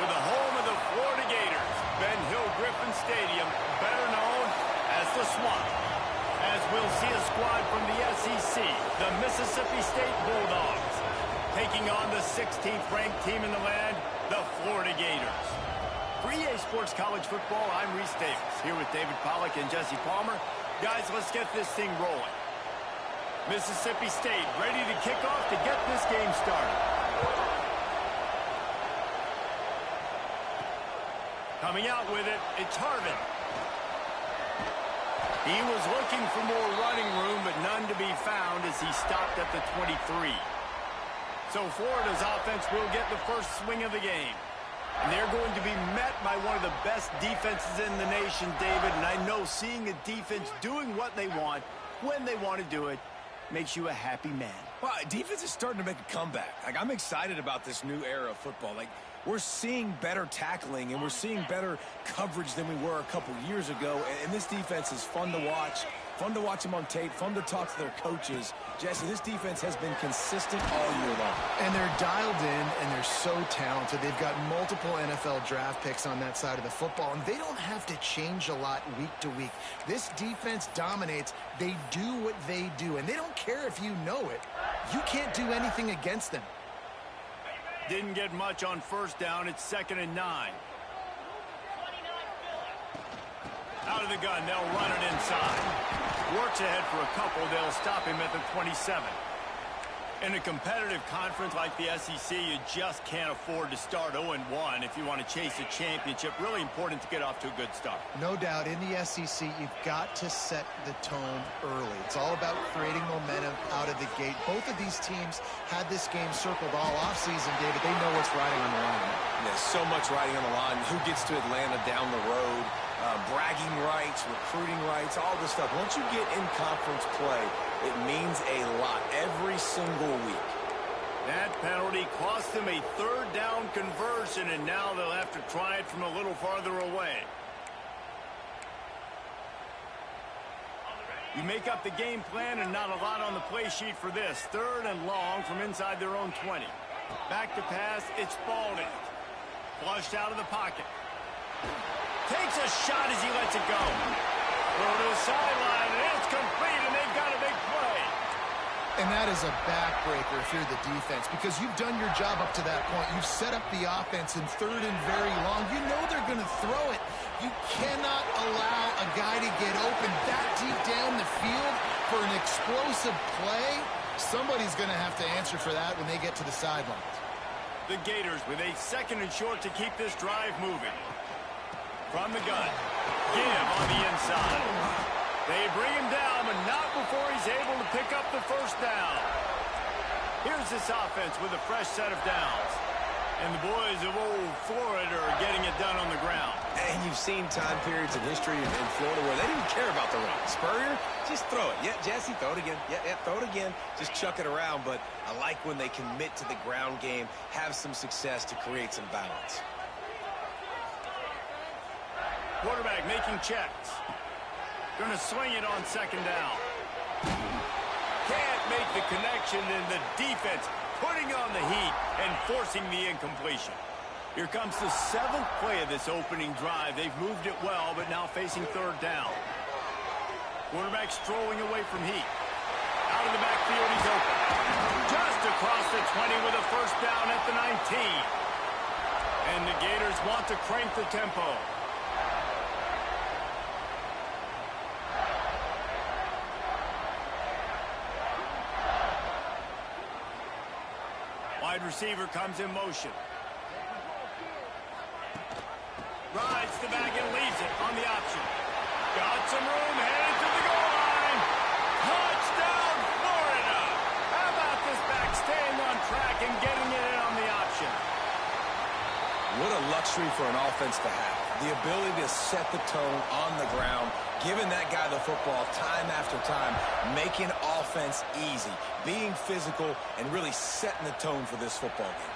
to the home of the Florida Gators, Ben Hill Griffin Stadium, better known as the Swamp. As we'll see a squad from the SEC, the Mississippi State Bulldogs, taking on the 16th ranked team in the land, the Florida Gators. For EA Sports College Football, I'm Reese Davis, here with David Pollack and Jesse Palmer. Guys, let's get this thing rolling. Mississippi State ready to kick off to get this game started. Coming out with it, it's Harvin. He was looking for more running room, but none to be found as he stopped at the 23. So Florida's offense will get the first swing of the game. And they're going to be met by one of the best defenses in the nation, David. And I know seeing a defense doing what they want, when they want to do it, makes you a happy man. Well, defense is starting to make a comeback. I'm excited about this new era of football. We're seeing better tackling, and we're seeing better coverage than we were a couple years ago. And this defense is fun to watch. Fun to watch them on tape. Fun to talk to their coaches. Jesse, this defense has been consistent all year long. And they're dialed in, and they're so talented. They've got multiple NFL draft picks on that side of the football, and they don't have to change a lot week to week. This defense dominates. They do what they do, and they don't care if you know it. You can't do anything against them. Didn't get much on first down. It's 2nd and 9. Out of the gun, they'll run it inside. Works ahead for a couple. They'll stop him at the 27. In a competitive conference like the SEC, you just can't afford to start 0-1 if you want to chase a championship. Really important to get off to a good start. No doubt, in the SEC, you've got to set the tone early. It's all about creating momentum out of the gate. Both of these teams had this game circled all offseason, David. They know what's riding on the line. There's so much riding on the line. Who gets to Atlanta down the road? Bragging rights, recruiting rights, all this stuff. Once you get in conference play, it means a lot every single week. That penalty cost them a 3rd down conversion, and now they'll have to try it from a little farther away. You make up the game plan, and not a lot on the play sheet for this. 3rd and long from inside their own 20. Back to pass, it's Spalding. Flushed out of the pocket. Takes a shot as he lets it go. Throw to the sideline, and it's complete, and they've got a big play. And that is a backbreaker if you're the defense, because you've done your job up to that point. You've set up the offense in 3rd and very long. You know they're going to throw it. You cannot allow a guy to get open that deep down the field for an explosive play. Somebody's going to have to answer for that when they get to the sidelines. The Gators with a 2nd and short to keep this drive moving. From the gun, give on the inside. They bring him down, but not before he's able to pick up the 1st down. Here's this offense with a fresh set of downs. And the boys of old Florida are getting it done on the ground. And you've seen time periods in history in Florida where they didn't care about the run. Spurrier, just throw it. Yeah, Jesse, throw it again. Yeah, throw it again. Just chuck it around. But I like when they commit to the ground game, have some success to create some balance. Quarterback making checks. Going to swing it on 2nd down. Can't make the connection, and the defense putting on the heat and forcing the incompletion. Here comes the 7th play of this opening drive. They've moved it well, but now facing 3rd down. Quarterback strolling away from heat. Out of the backfield, he's open. Just across the 20 with a 1st down at the 19. And the Gators want to crank the tempo. Wide receiver comes in motion. Rides the bag and leaves it on the option. Got some room, headed to the goal line. Touchdown, Florida! How about this back staying on track and getting it in on the option? What a luxury for an offense to have. The ability to set the tone on the ground, giving that guy the football time after time, making offense easy, being physical, and really setting the tone for this football game.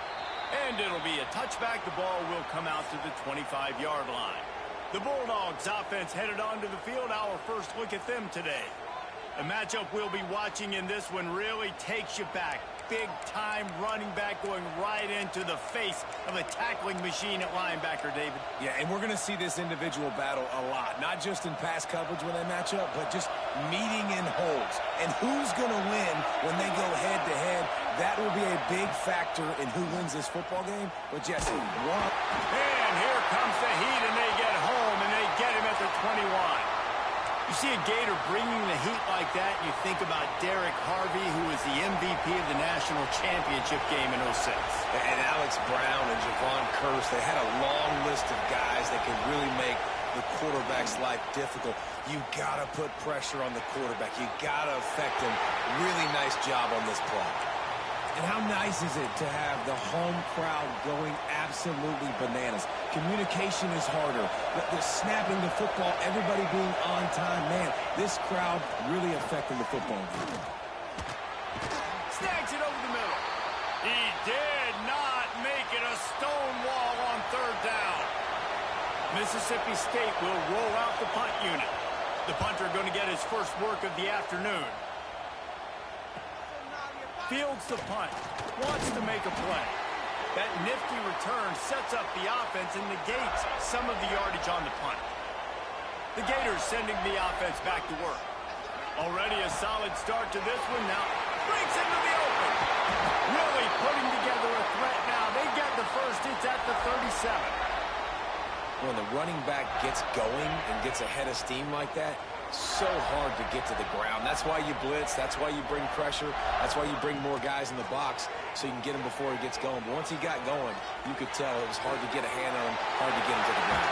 And it'll be a touchback. The ball will come out to the 25-yard line. The Bulldogs offense headed onto the field. Our first look at them today. A matchup we'll be watching in this one really takes you back big-time running back going right into the face of a tackling machine at linebacker, David. Yeah, and we're going to see this individual battle a lot, not just in pass coverage when they match up, but just meeting in holes. And who's going to win when they go head-to-head? That will be a big factor in who wins this football game. But, Jesse, and here comes the heat, and they get home, and they get him at the 21. You see a Gator bringing the heat like that, and you think about Derek Harvey, who was the MVP of the national championship game in '06. And Alex Brown and Javon Curse, they had a long list of guys that could really make the quarterback's life difficult. You got to put pressure on the quarterback. You got to affect him. Really nice job on this play. And how nice is it to have the home crowd going absolutely bananas? Communication is harder. The snapping the football, everybody being on time. Man, this crowd really affecting the football game. Snags it over the middle. He did not make it a stone wall on third down. Mississippi State will roll out the punt unit. The punter going to get his first work of the afternoon. Fields the punt, wants to make a play. That nifty return sets up the offense and negates some of the yardage on the punt. The Gators sending the offense back to work. Already a solid start to this one now. Breaks into the open. Really putting together a threat now. They get the first. It's at the 37. When the running back gets going and gets ahead of steam like that, so hard to get to the ground. That's why you blitz. That's why you bring pressure. That's why you bring more guys in the box so you can get him before he gets going. But once he got going, you could tell it was hard to get a hand on him, hard to get him to the ground.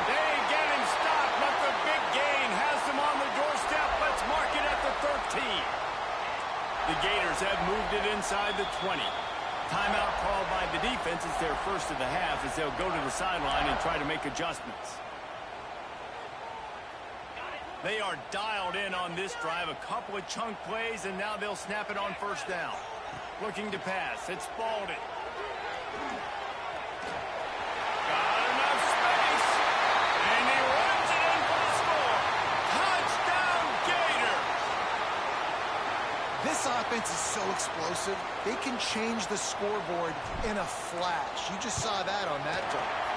They get him stopped, but the big gain has him on the doorstep. Let's mark it at the 13. The Gators have moved it inside the 20. Timeout called by the defense. It's their first of the half as they'll go to the sideline and try to make adjustments. They are dialed in on this drive. A couple of chunk plays, and now they'll snap it on first down. Looking to pass. It's Spalding. Got enough space. And he runs it in for the score. Touchdown, Gators. This offense is so explosive, they can change the scoreboard in a flash. You just saw that on that drive.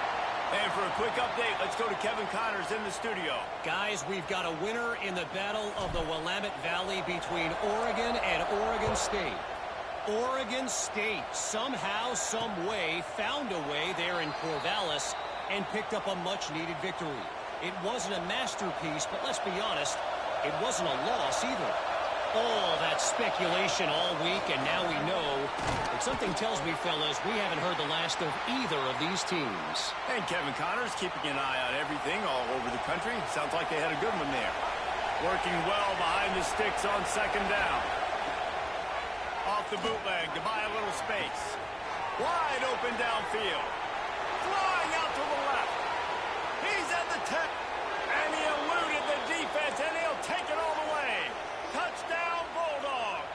And for a quick update, let's go to Kevin Connors in the studio. Guys, we've got a winner in the battle of the Willamette Valley between Oregon and Oregon State. Oregon State somehow, some way, found a way there in Corvallis and picked up a much-needed victory. It wasn't a masterpiece, but let's be honest, it wasn't a loss either. All that speculation all week, and now we know. But something tells me, fellas, we haven't heard the last of either of these teams. And Kevin Connors keeping an eye on everything all over the country. Sounds like they had a good one there. Working well behind the sticks on second down. Off the bootleg to buy a little space. Wide open downfield. Flying out to the left. He's at the 10. And he eluded the defense, and he'll take it all the way. Touchdown, Bulldogs.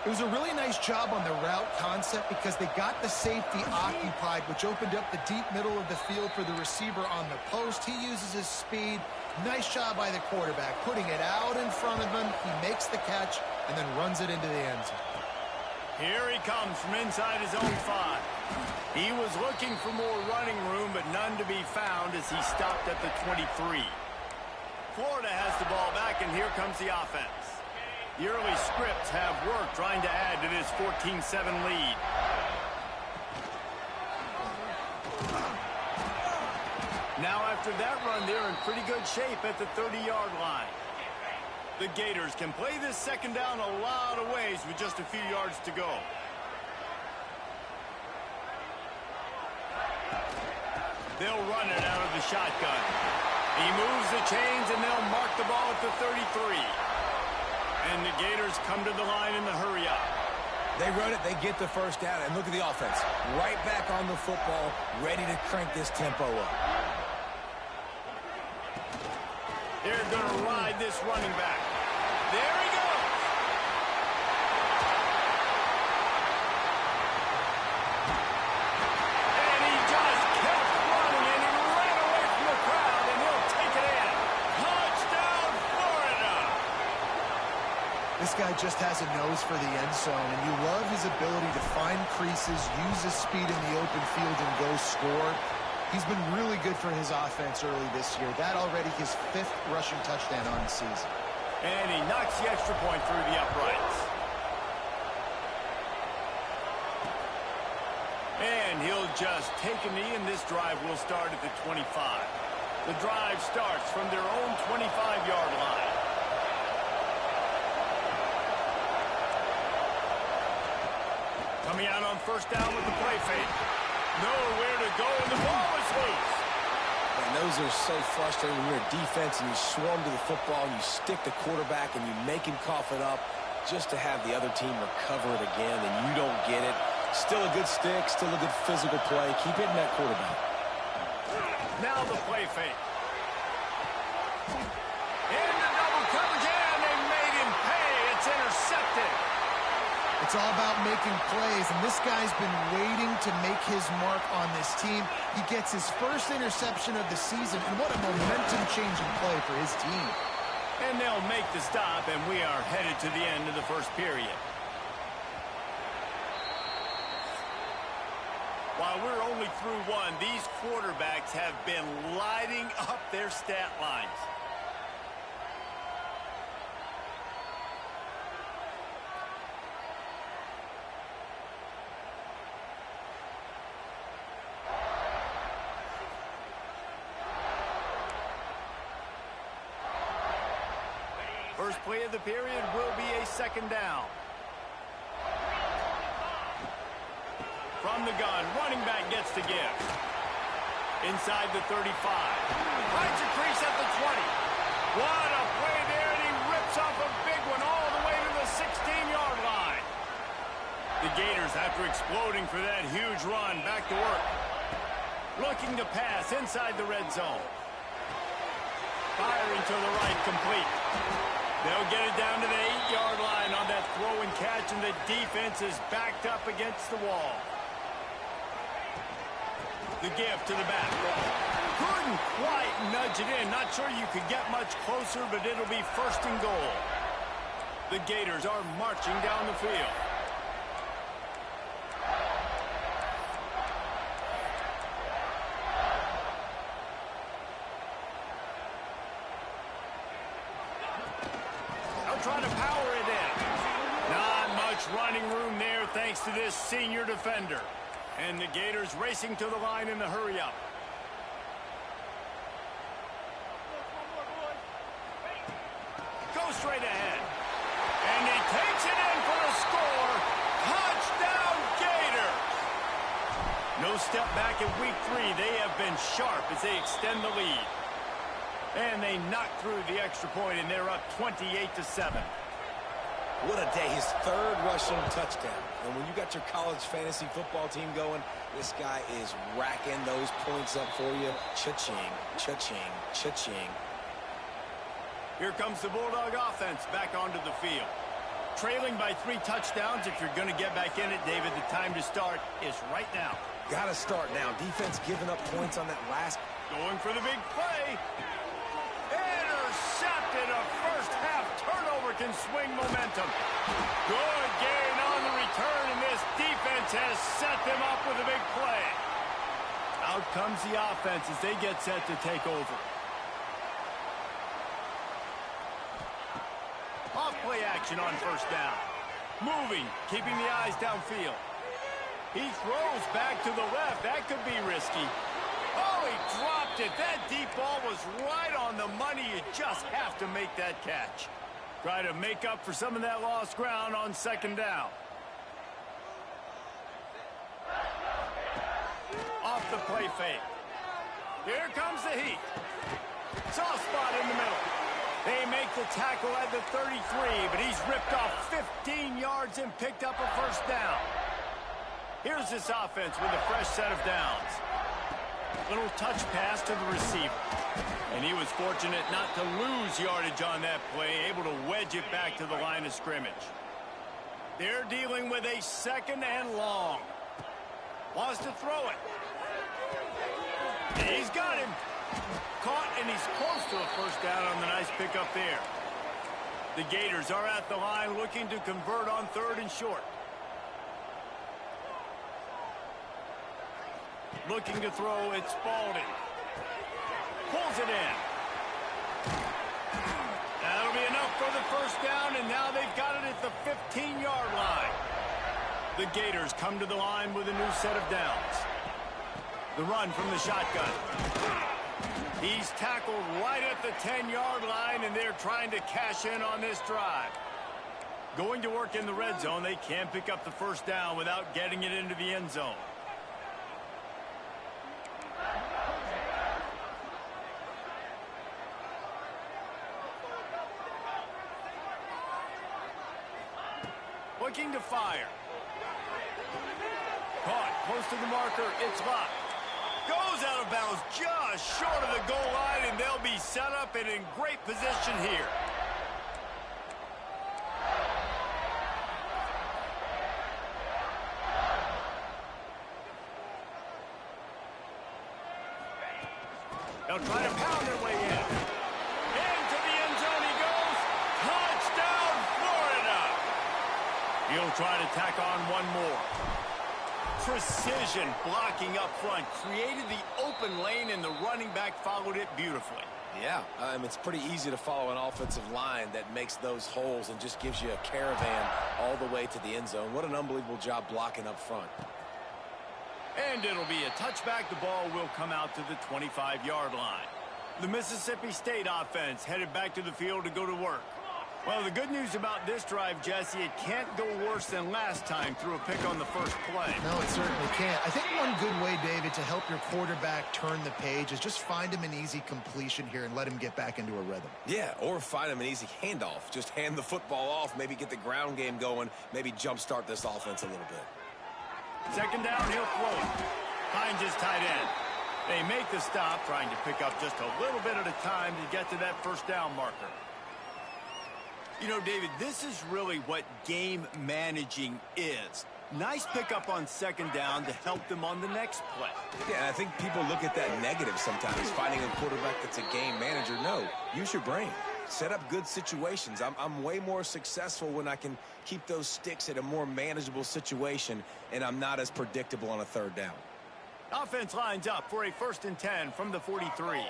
It was a really nice job on the route concept because they got the safety occupied, which opened up the deep middle of the field for the receiver on the post. He uses his speed. Nice job by the quarterback, putting it out in front of him. He makes the catch and then runs it into the end zone. Here he comes from inside his own 5. He was looking for more running room, but none to be found as he stopped at the 23. Florida has the ball back, and here comes the offense. The early scripts have worked trying to add to this 14-7 lead. Now after that run, they're in pretty good shape at the 30-yard line. The Gators can play this second down a lot of ways with just a few yards to go. They'll run it out of the shotgun. He moves the chains, and they'll mark the ball at the 33. And the Gators come to the line in the hurry-up. They run it, they get the first down, and look at the offense. Right back on the football, ready to crank this tempo up. They're going to ride this running back. There he goes. And he just kept running, and he ran away from the crowd, and he'll take it in. Touchdown, Florida. This guy just has a nose for the end zone, and you love his ability to find creases, use his speed in the open field, and go score. He's been really good for his offense early this year. That already his 5th rushing touchdown on the season. And he knocks the extra point through the uprights. And he'll just take a knee, and this drive will start at the 25. The drive starts from their own 25-yard line. Coming out on first down with the play fake. Nowhere to go, and the ball is loose. And those are so frustrating when you're a defense and you swarm to the football and you stick the quarterback and you make him cough it up just to have the other team recover it again, and you don't get it. Still a good stick, still a good physical play. Keep hitting that quarterback. Now the play fake. Into double coverage, and they made him pay. It's intercepted. It's all about making plays, and this guy's been waiting to make his mark on this team. He gets his first interception of the season, and what a momentum-changing play for his team. And they'll make the stop, and we are headed to the end of the first period. While we're only through one, these quarterbacks have been lighting up their stat lines. First play of the period will be a second down. From the gun, running back gets the give. Inside the 35. Finds a crease at the 20. What a play there, and he rips off a big one all the way to the 16-yard line. The Gators, after exploding for that huge run, back to work. Looking to pass inside the red zone. Firing to the right, complete. They'll get it down to the 8-yard line on that throw and catch, and the defense is backed up against the wall. The give to the back. Couldn't quite nudge it in. Not sure you could get much closer, but it'll be first and goal. The Gators are marching down the field. They'll try to power it in. Not much running room there thanks to this senior defender. And the Gators racing to the line in the hurry-up. Go straight ahead. And he takes it in for the score. Touchdown, Gators! No step back in week 3. They have been sharp as they extend the lead. And they knock through the extra point, and they're up 28-7. What a day. His 3rd rushing touchdown. And when you got your college fantasy football team going, this guy is racking those points up for you. Cha-ching, cha-ching, cha-ching. Here comes the Bulldog offense back onto the field. Trailing by 3 touchdowns. If you're going to get back in it, David, the time to start is right now. Got to start now. Defense giving up points on that last. Going for the big play. Intercepted. A first-half turnover can swing momentum. Good gain on the return, and this defense has set them up with a big play. Out comes the offense as they get set to take over. Off-play action on first down. Moving, keeping the eyes downfield. He throws back to the left. That could be risky. Oh, he dropped it. That deep ball was right on the money. You just have to make that catch. Try to make up for some of that lost ground on second down. Off the play fake. Here comes the heat. Soft spot in the middle. They make the tackle at the 33, but he's ripped off 15 yards and picked up a first down. Here's this offense with a fresh set of downs. Little touch pass to the receiver. And he was fortunate not to lose yardage on that play, able to wedge it back to the line of scrimmage. They're dealing with a 2nd and long. Wants to throw it. He's got him. Caught, and he's close to a first down on the nice pickup there. The Gators are at the line looking to convert on 3rd and short. Looking to throw, it's Spalding. Pulls it in. That'll be enough for the first down, and now they've got it at the 15-yard line. The Gators come to the line with a new set of downs. The run from the shotgun. He's tackled right at the 10-yard line, and they're trying to cash in on this drive. Going to work in the red zone, they can't pick up the first down without getting it into the end zone. Looking to fire. Caught close to the marker. It's locked. Goes out of bounds just short of the goal line, and they'll be set up and in great position here. They'll try to pound their way in. Into the end zone he goes. Touchdown, Florida. He'll try to tack on one more. Precision blocking up front created the open lane, and the running back followed it beautifully. Yeah, it's pretty easy to follow an offensive line that makes those holes and just gives you a caravan all the way to the end zone. What an unbelievable job blocking up front. And it'll be a touchback. The ball will come out to the 25-yard line. The Mississippi State offense headed back to the field to go to work. Well, the good news about this drive, Jesse, it can't go worse than last time through a pick on the first play. No, it certainly can't. I think one good way, David, to help your quarterback turn the page is just find him an easy completion here and let him get back into a rhythm. Yeah, or find him an easy handoff. Just hand the football off, maybe get the ground game going, maybe jumpstart this offense a little bit. Second down, he'll throw it. Finds his tight end. They make the stop, trying to pick up just a little bit at a time to get to that first down marker. You know, David, this is really what game managing is. Nice pickup on second down to help them on the next play. Yeah, and I think people look at that negative sometimes, finding a quarterback that's a game manager. No, use your brain. Set up good situations. I'm way more successful when I can keep those sticks at a more manageable situation, and I'm not as predictable on a third down. Offense lines up for a 1st and 10 from the 43.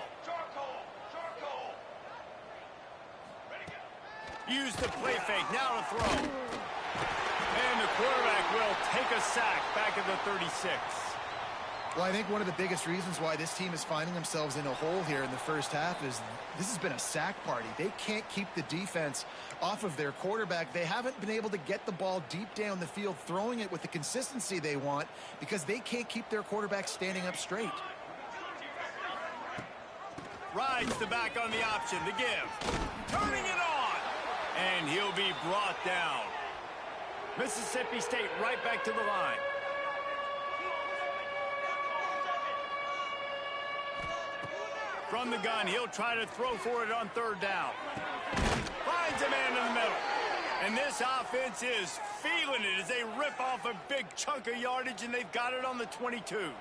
Use the play fake, now to throw. And the quarterback will take a sack back at the 36. Well, I think one of the biggest reasons why this team is finding themselves in a hole here in the first half is this has been a sack party. They can't keep the defense off of their quarterback. They haven't been able to get the ball deep down the field, throwing it with the consistency they want because they can't keep their quarterback standing up straight. Rides the back on the option, the give. Turning it on. And he'll be brought down. Mississippi State right back to the line. From the gun, he'll try to throw for it on 3rd down. Finds a man in the middle. And this offense is feeling it as they rip off a big chunk of yardage, and they've got it on the 22.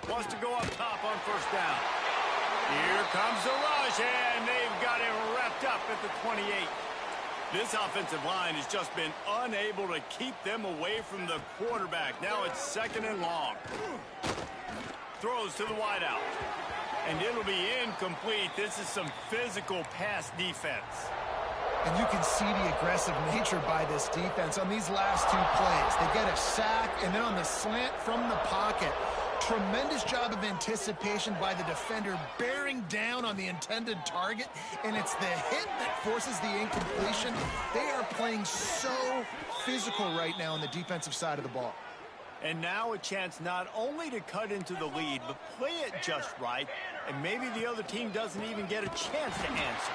Wants to go up top on 1st down. Here comes the rush, and they've got him wrapped up at the 28. This offensive line has just been unable to keep them away from the quarterback. Now it's 2nd and long. Throws to the wideout. And it'll be incomplete. This is some physical pass defense. And you can see the aggressive nature by this defense on these last 2 plays. They get a sack, and then on the slant from the pocket, tremendous job of anticipation by the defender, bearing down on the intended target, and it's the hit that forces the incompletion. They are playing so physical right now on the defensive side of the ball. And now a chance not only to cut into the lead, but play it just right, and maybe the other team doesn't even get a chance to answer.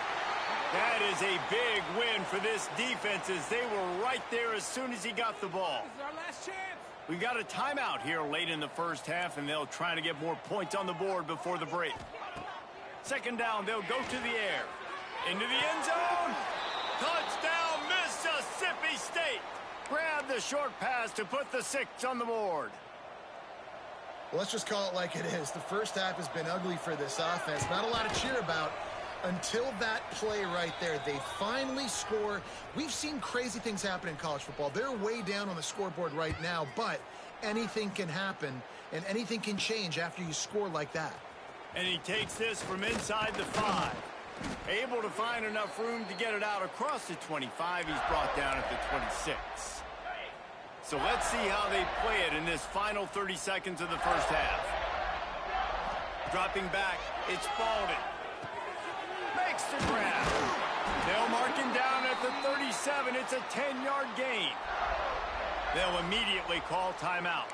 That is a big win for this defense, as they were right there as soon as he got the ball. This is our last chance. We've got a timeout here late in the first half, and they'll try to get more points on the board before the break. 2nd down, they'll go to the air. Into the end zone. Touchdown, Mississippi State. Grab the short pass to put the 6 on the board. Well, let's just call it like it is. The first half has been ugly for this offense. Not a lot to cheer about until that play right there. They finally score. We've seen crazy things happen in college football. They're way down on the scoreboard right now, but anything can happen, and anything can change after you score like that. And he takes this from inside the 5. Able to find enough room to get it out across the 25. He's brought down at the 26. So let's see how they play it in this final 30 seconds of the first half. Dropping back, it's Spalding. Makes the grab. They'll mark him down at the 37. It's a 10-yard gain. They'll immediately call timeout.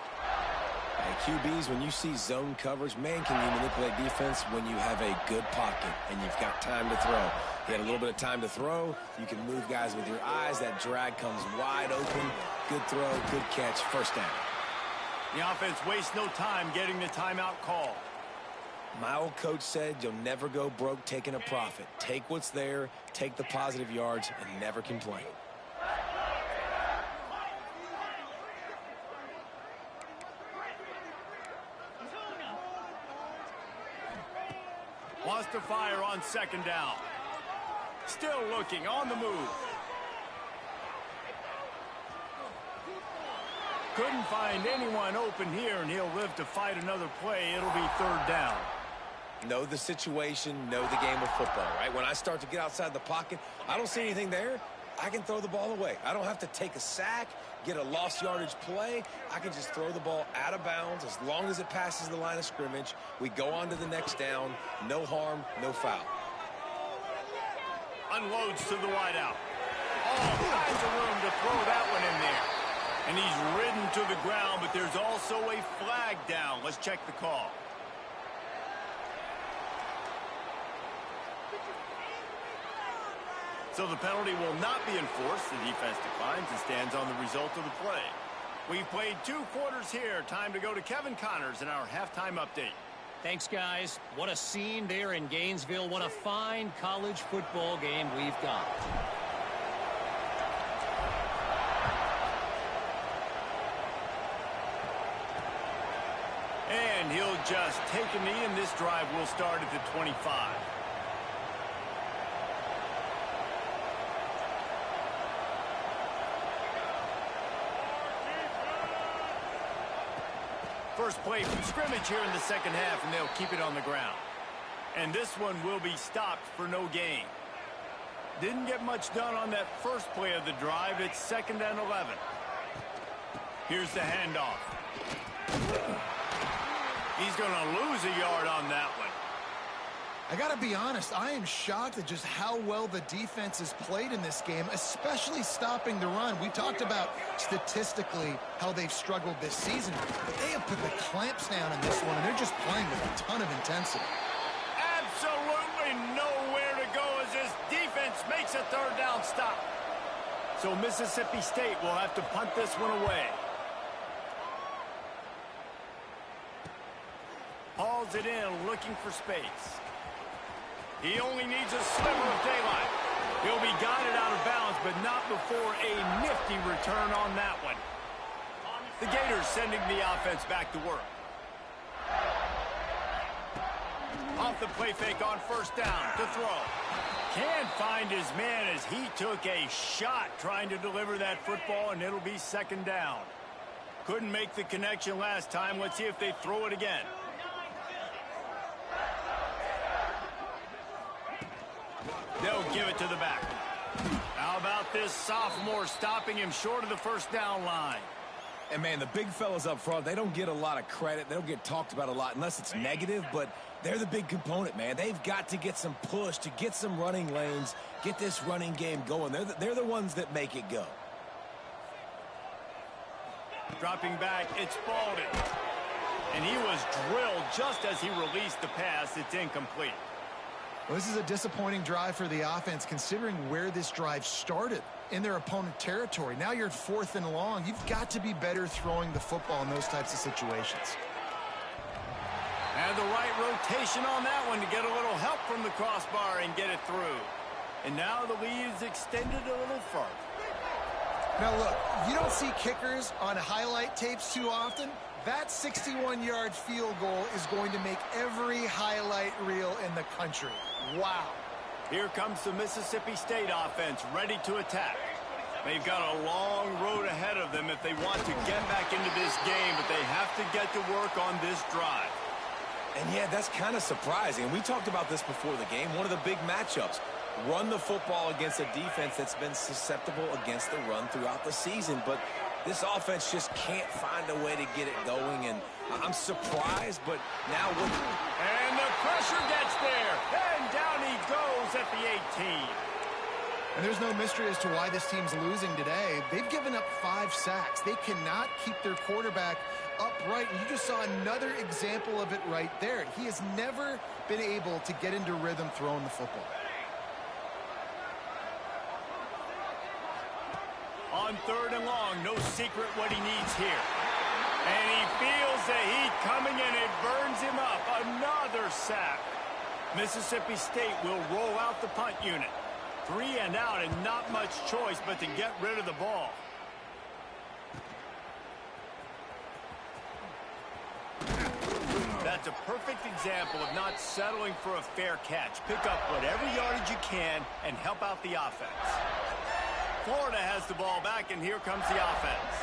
Hey, QBs, when you see zone coverage, man, can you manipulate defense when you have a good pocket and you've got time to throw. You had a little bit of time to throw. You can move guys with your eyes. That drag comes wide open. Good throw, good catch, first down. The offense wastes no time getting the timeout call. My old coach said you'll never go broke taking a profit. Take what's there, take the positive yards, and never complain. Wants to fire on second down. Still looking, on the move. Couldn't find anyone open here, and he'll live to fight another play. It'll be third down. Know the situation, know the game of football, right? When I start to get outside the pocket, I don't see anything there, I can throw the ball away. I don't have to take a sack, get a lost yardage play. I can just throw the ball out of bounds as long as it passes the line of scrimmage. We go on to the next down. No harm, no foul. Unloads to the wideout. All kinds of room to throw that one in there. And he's ridden to the ground, but there's also a flag down. Let's check the call. So the penalty will not be enforced. The defense declines and stands on the result of the play. We've played 2 quarters here. Time to go to Kevin Connors in our halftime update. Thanks, guys. What a scene there in Gainesville. What a fine college football game we've got. And he'll just take a knee, and this drive will start at the 25. First play from scrimmage here in the second half, and they'll keep it on the ground. And this one will be stopped for no gain. Didn't get much done on that first play of the drive. It's 2nd and 11. Here's the handoff. He's going to lose a yard on that one. I got to be honest, I am shocked at just how well the defense has played in this game, especially stopping the run. We talked about statistically how they've struggled this season, but they have put the clamps down in this one, and they're just playing with a ton of intensity. Absolutely nowhere to go as this defense makes a third down stop. So Mississippi State will have to punt this one away. Hauls it in, looking for space. He only needs a sliver of daylight. He'll be guided out of bounds, but not before a nifty return on that one. The Gators sending the offense back to work. Off the play fake on first down to throw. Can't find his man as he took a shot trying to deliver that football, and it'll be 2nd down. Couldn't make the connection last time. Let's see if they throw it again. They'll give it to the back. How about this sophomore stopping him short of the first down line? And, man, the big fellas up front, they don't get a lot of credit. They don't get talked about a lot unless it's negative, but they're the big component, man. They've got to get some push, to get some running lanes, get this running game going. They're the ones that make it go. Dropping back, it's Spalding. And he was drilled just as he released the pass. It's incomplete. Well, this is a disappointing drive for the offense, considering where this drive started in their opponent territory. Now you're at 4th and long. You've got to be better throwing the football in those types of situations. And the right rotation on that one to get a little help from the crossbar and get it through. And now the lead is extended a little further. Now, look, you don't see kickers on highlight tapes too often. That 61-yard field goal is going to make every highlight reel in the country. Wow. Here comes the Mississippi State offense ready to attack. They've got a long road ahead of them if they want to get back into this game, but they have to get to work on this drive. And yeah, that's kind of surprising. We talked about this before the game. One of the big matchups. Run the football against a defense that's been susceptible against the run throughout the season. But this offense just can't find a way to get it going. And I'm surprised, but now what? And the pressure gets there. And down he goes at the 18. And there's no mystery as to why this team's losing today. They've given up 5 sacks. They cannot keep their quarterback upright. And you just saw another example of it right there. He has never been able to get into rhythm throwing the football. On 3rd and long, no secret what he needs here. And he feels the heat coming and it burns him up. Another sack. Mississippi State will roll out the punt unit. 3 and out and not much choice but to get rid of the ball. That's a perfect example of not settling for a fair catch. Pick up whatever yardage you can and help out the offense. Florida has the ball back, and here comes the offense.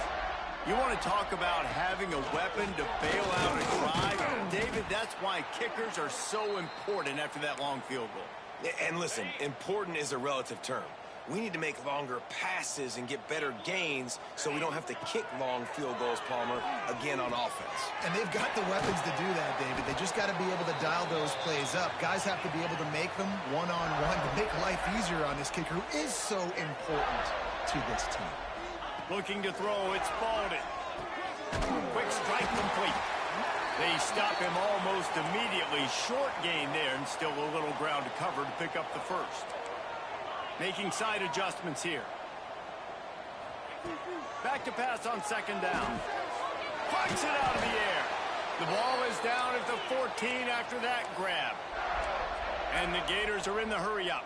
You want to talk about having a weapon to bail out a drive? David, that's why kickers are so important after that long field goal. And listen, important is a relative term. We need to make longer passes and get better gains so we don't have to kick long field goals, Palmer, again on offense. And they've got the weapons to do that, David. They just got to be able to dial those plays up. Guys have to be able to make them one-on-one to make life easier on this kicker who is so important to this team. Looking to throw, it's Spalding. Quick strike complete. They stop him almost immediately. Short gain there and still a little ground to cover to pick up the first. Making side adjustments here. Back to pass on 2nd down. Punts it out of the air. The ball is down at the 14 after that grab. And the Gators are in the hurry-up.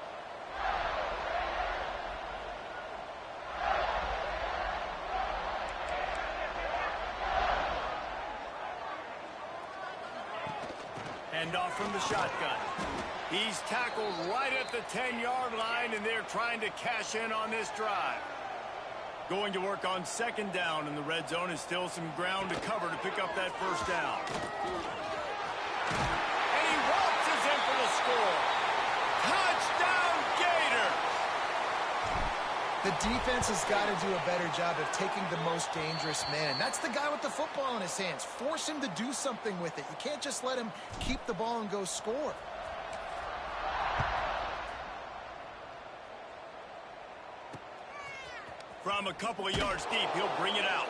Hand off from the shotgun. He's tackled right at the 10-yard line, and they're trying to cash in on this drive. Going to work on 2nd down, and the red zone is still some ground to cover to pick up that first down. And he waltzes in for the score. Touchdown, Gators! The defense has got to do a better job of taking the most dangerous man. That's the guy with the football in his hands. Force him to do something with it. You can't just let him keep the ball and go score. From a couple of yards deep, he'll bring it out.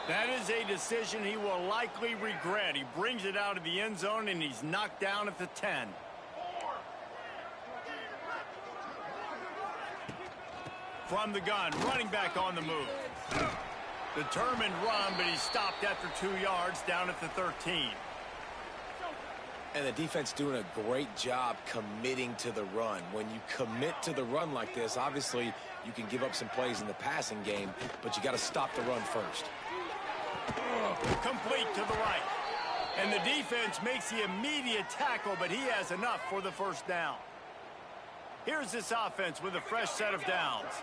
That is a decision he will likely regret. He brings it out of the end zone, and he's knocked down at the 10. From the gun, running back on the move. Determined run, but he's stopped after 2 yards down at the 13. And the defense doing a great job committing to the run. When you commit to the run like this, obviously you can give up some plays in the passing game, but you got to stop the run first. Complete to the right. And the defense makes the immediate tackle, but he has enough for the first down. Here's this offense with a fresh set of downs.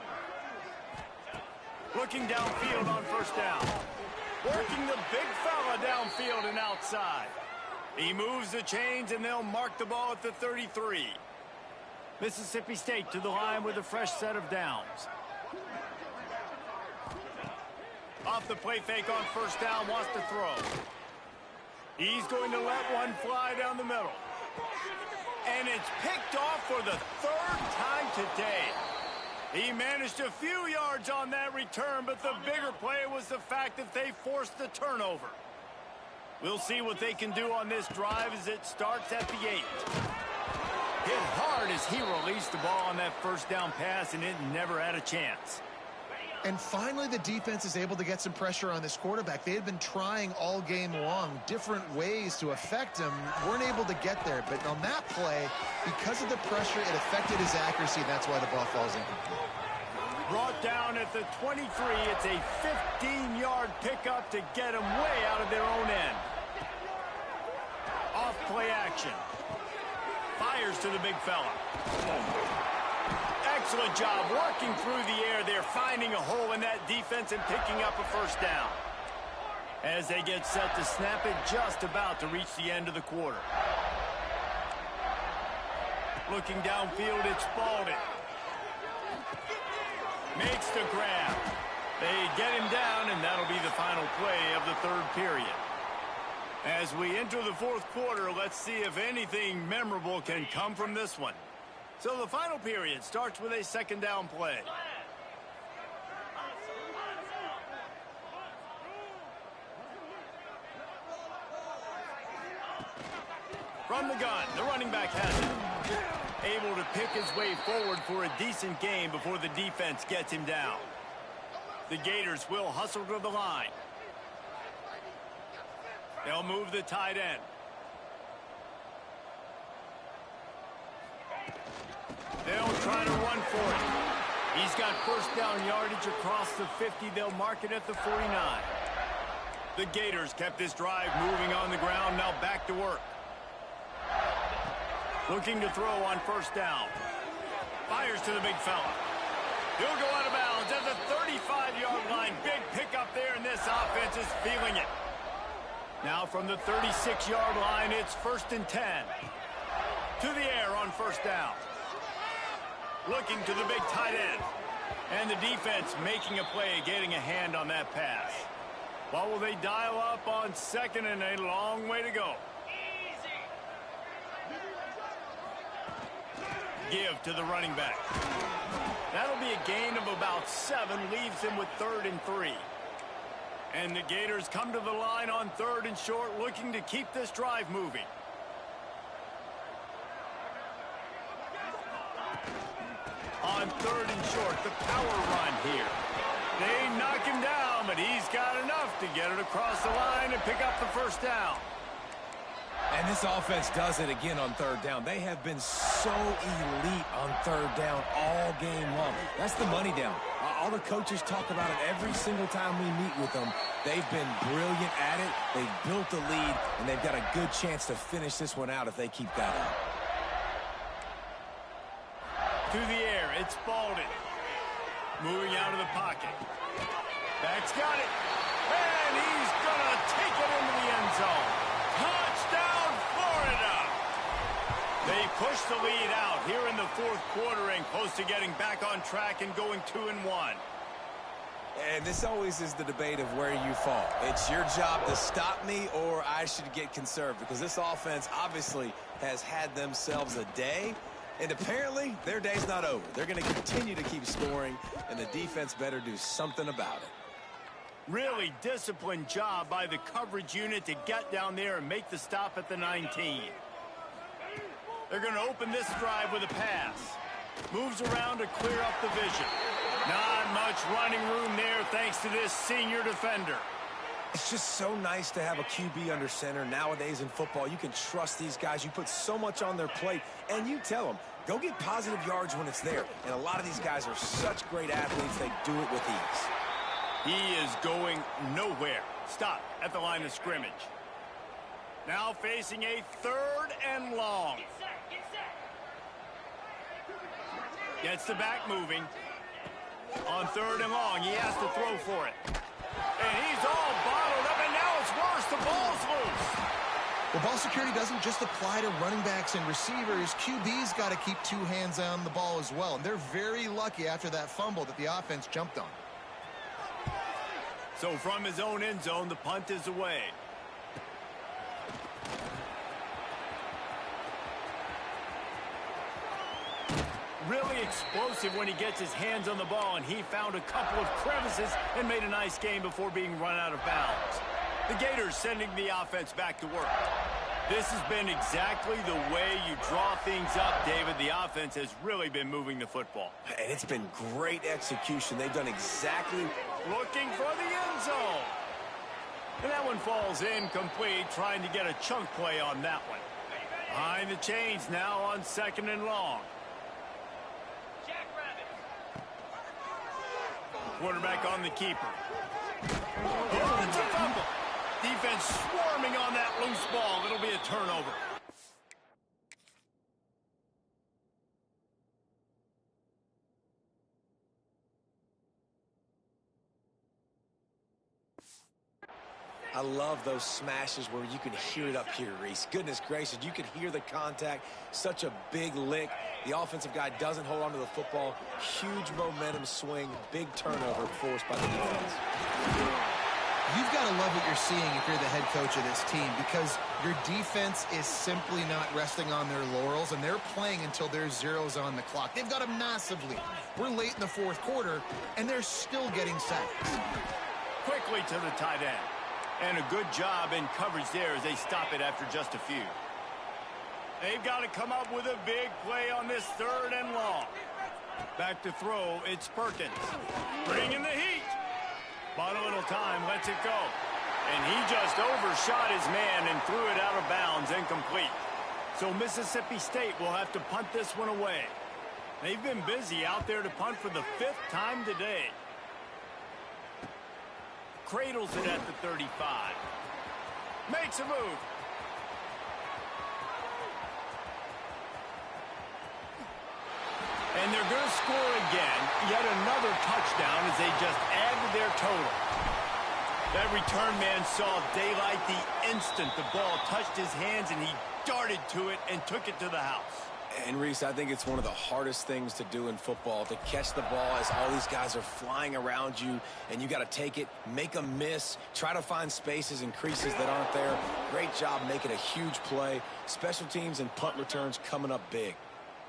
Looking downfield on 1st down. Working the big fella downfield and outside. He moves the chains, and they'll mark the ball at the 33. Mississippi State to the line with a fresh set of downs. Off the play fake on 1st down, wants to throw. He's going to let one fly down the middle. And it's picked off for the 3rd time today. He managed a few yards on that return, but the bigger play was the fact that they forced the turnover. We'll see what they can do on this drive as it starts at the 8. Hit hard as he released the ball on that 1st down pass, and it never had a chance. And finally, the defense is able to get some pressure on this quarterback. They had been trying all game long different ways to affect him. Weren't able to get there. But on that play, because of the pressure, it affected his accuracy, and that's why the ball falls incomplete. Brought down at the 23. It's a 15-yard pickup to get them way out of their own end. Off play action. Fires to the big fella. Excellent job working through the air there, finding a hole in that defense and picking up a first down. As they get set to snap it, just about to reach the end of the quarter. Looking downfield, it's Spalding. Makes the grab. They get him down, and that'll be the final play of the third period. As we enter the fourth quarter, let's see if anything memorable can come from this one. So the final period starts with a second down play. From the gun, the running back has it. Able to pick his way forward for a decent gain before the defense gets him down. The Gators will hustle to the line. They'll move the tight end. They'll try to run for it. He's got first down yardage across the 50. They'll mark it at the 49. The Gators kept this drive moving on the ground. Now back to work. Looking to throw on first down. Fires to the big fella. He'll go out of bounds at the 35-yard line. Big pickup there, and this offense is feeling it. Now from the 36-yard line, it's 1st and 10. To the air on first down. Looking to the big tight end. And the defense making a play, getting a hand on that pass. What will they dial up on second, and a long way to go? Give to the running back. That'll be a gain of about 7, leaves him with 3rd and 3. And the Gators come to the line on 3rd and short, looking to keep this drive moving. On 3rd and short, the power run here. They knock him down, but he's got enough to get it across the line and pick up the first down. And this offense does it again on 3rd down. They have been so elite on 3rd down all game long. That's the money down. All the coaches talk about it every single time we meet with them. They've been brilliant at it. They've built the lead, and they've got a good chance to finish this one out if they keep that up. To the air, it's Spalding. Moving out of the pocket. Back's got it. And he's going to take it into the end zone. Touchdown, Florida! They push the lead out here in the fourth quarter and close to getting back on track and going 2-1. And this always is the debate of where you fall. It's your job to stop me, or I should get conserved, because this offense obviously has had themselves a day, and apparently their day's not over. They're going to continue to keep scoring, and the defense better do something about it. Really disciplined job by the coverage unit to get down there and make the stop at the 19. They're going to open this drive with a pass. Moves around to clear up the vision. Not much running room there thanks to this senior defender. It's just so nice to have a QB under center. Nowadays in football, you can trust these guys. You put so much on their plate, and you tell them, go get positive yards when it's there. And a lot of these guys are such great athletes, they do it with ease. He is going nowhere. Stop at the line of scrimmage. Now facing a 3rd and long. Gets the back moving. On 3rd and long, he has to throw for it. And he's all bottled up, and now it's worse. The ball's loose. Well, ball security doesn't just apply to running backs and receivers. QB's got to keep 2 hands on the ball as well. And they're very lucky after that fumble that the offense jumped on. So from his own end zone, the punt is away. Really explosive when he gets his hands on the ball, and he found a couple of crevices and made a nice game before being run out of bounds. The Gators sending the offense back to work. This has been exactly the way you draw things up, David. The offense has really been moving the football. And it's been great execution. They've done exactly... Looking for the end zone. And that one falls incomplete, trying to get a chunk play on that one. Behind the chains now on 2nd and long. Quarterback on the keeper. Oh, it's a fumble. Defense swarming on that loose ball. It'll be a turnover. I love those smashes where you can hear it up here, Reese. Goodness gracious, you can hear the contact. Such a big lick. The offensive guy doesn't hold on to the football. Huge momentum swing. Big turnover forced by the defense. You've got to love what you're seeing if you're the head coach of this team, because your defense is simply not resting on their laurels, and they're playing until there's zeros on the clock. They've got a massive lead. We're late in the fourth quarter, and they're still getting sacks. Quickly to the tight end. And a good job in coverage there as they stop it after just a few. They've got to come up with a big play on this 3rd and long. Back to throw, it's Perkins. Bringing the heat. Bought a little time, lets it go. And he just overshot his man and threw it out of bounds, incomplete. So Mississippi State will have to punt this one away. They've been busy out there to punt for the 5th time today. Cradles it at the 35. Makes a move. And they're going to score again. Yet another touchdown as they just add to their total. That return man saw daylight the instant the ball touched his hands, and he darted to it and took it to the house. And, Reese, I think it's one of the hardest things to do in football, to catch the ball as all these guys are flying around you, and you got to take it, make a miss, try to find spaces and creases that aren't there. Great job making a huge play. Special teams and punt returns coming up big.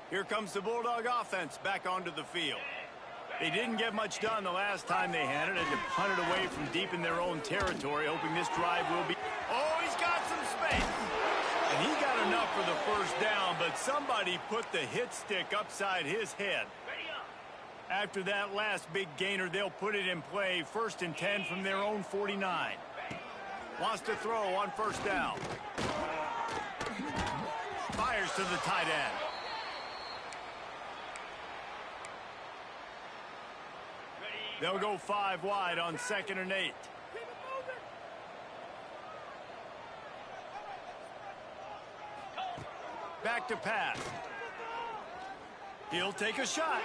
Here comes the Bulldog offense back onto the field. They didn't get much done the last time they had it, and to punt it away from deep in their own territory, hoping this drive will be... Oh, he's got some space. And he got enough for the first down, but somebody put the hit stick upside his head. After that last big gainer, they'll put it in play, 1st and 10 from their own 49. Wants to throw on 1st down. Fires to the tight end. They'll go 5 wide on 2nd and 8. Back to pass. He'll take a shot.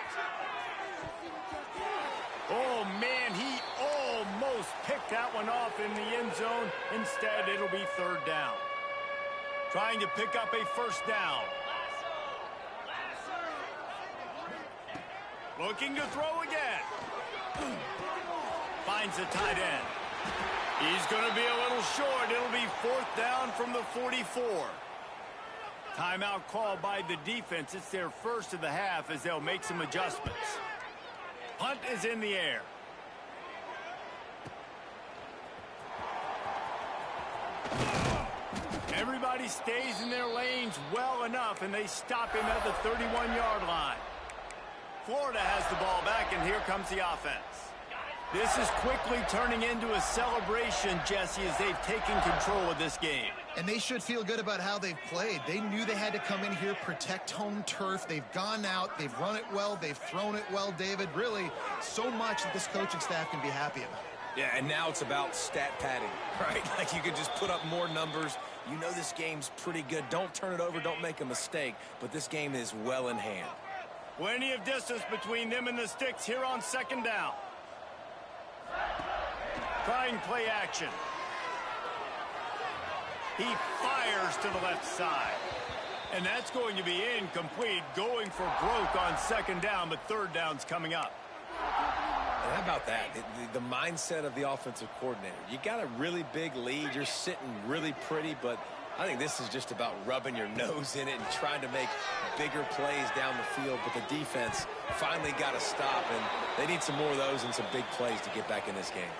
Oh, man, he almost picked that one off in the end zone. Instead, it'll be 3rd down. Trying to pick up a 1st down. Looking to throw again. Finds the tight end. He's going to be a little short. It'll be 4th down from the 44. Timeout called by the defense. It's their first of the half as they'll make some adjustments. Punt is in the air. Everybody stays in their lanes well enough, and they stop him at the 31-yard line. Florida has the ball back, and here comes the offense. This is quickly turning into a celebration, Jesse, as they've taken control of this game. And they should feel good about how they've played. They knew they had to come in here, protect home turf. They've gone out, they've run it well, they've thrown it well, David. Really, so much that this coaching staff can be happy about. Yeah, and now it's about stat padding, right? Like you could just put up more numbers. You know this game's pretty good. Don't turn it over, don't make a mistake. But this game is well in hand. Plenty of distance between them and the sticks here on 2nd down. Trying play action. He fires to the left side. And that's going to be incomplete, going for broke on 2nd down, but 3rd down's coming up. And how about that? The mindset of the offensive coordinator. You got a really big lead. You're sitting really pretty, but I think this is just about rubbing your nose in it and trying to make bigger plays down the field. But the defense finally got a stop, and they need some more of those and some big plays to get back in this game.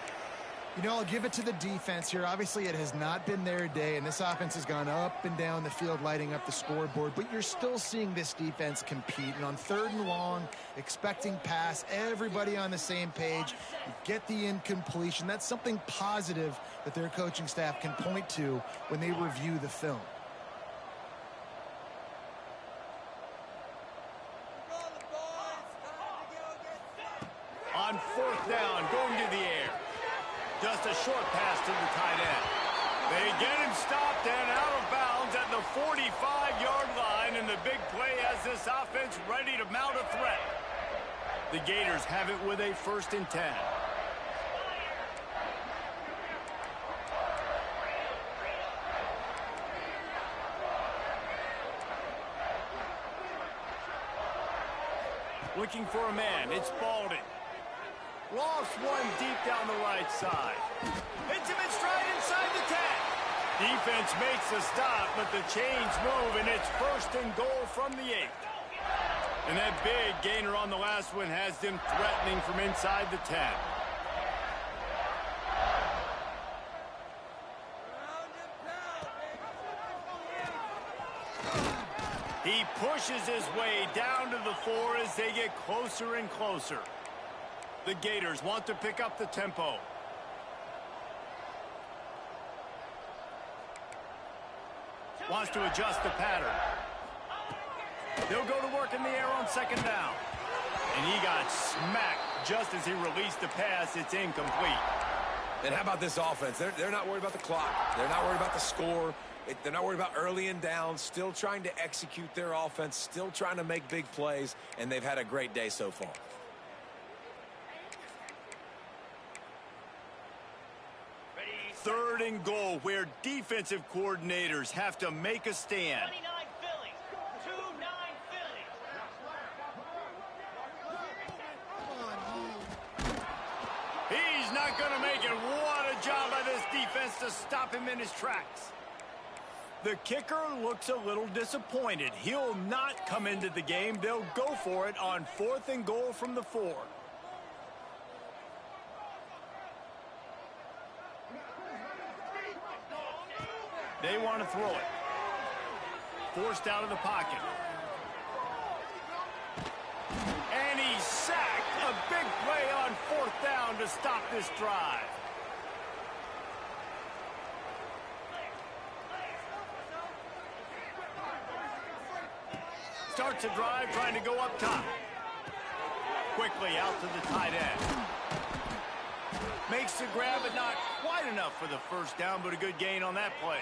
You know, I'll give it to the defense here. Obviously, it has not been their day, and this offense has gone up and down the field, lighting up the scoreboard. But you're still seeing this defense compete. And on 3rd and long, expecting pass, everybody on the same page, get the incompletion. That's something positive that their coaching staff can point to when they review the film. On 4th down, a short pass to the tight end. They get him stopped and out of bounds at the 45-yard line, and the big play has this offense ready to mount a threat. The Gators have it with a 1st and 10. Looking for a man. It's Baldwin. Lost one deep down the right side. Hits him in stride inside the 10. Defense makes a stop, but the chains move, and it's 1st and goal from the 8. And that big gainer on the last one has them threatening from inside the 10. He pushes his way down to the 4 as they get closer and closer. The Gators want to pick up the tempo. Wants to adjust the pattern. They'll go to work in the air on 2nd down. And he got smacked just as he released the pass. It's incomplete. And how about this offense? They're not worried about the clock. They're not worried about the score. They're not worried about early and down. Still trying to execute their offense. Still trying to make big plays. And they've had a great day so far. Third and goal, where defensive coordinators have to make a stand. 29 Phillies. 2-9 Phillies. He's not going to make it. What a job by this defense to stop him in his tracks. The kicker looks a little disappointed. He'll not come into the game. They'll go for it on 4th and goal from the 4. They want to throw it. Forced out of the pocket. And he's sacked. A big play on 4th down to stop this drive. Starts a drive trying to go up top. Quickly out to the tight end. Makes the grab, but not quite enough for the 1st down, but a good gain on that play.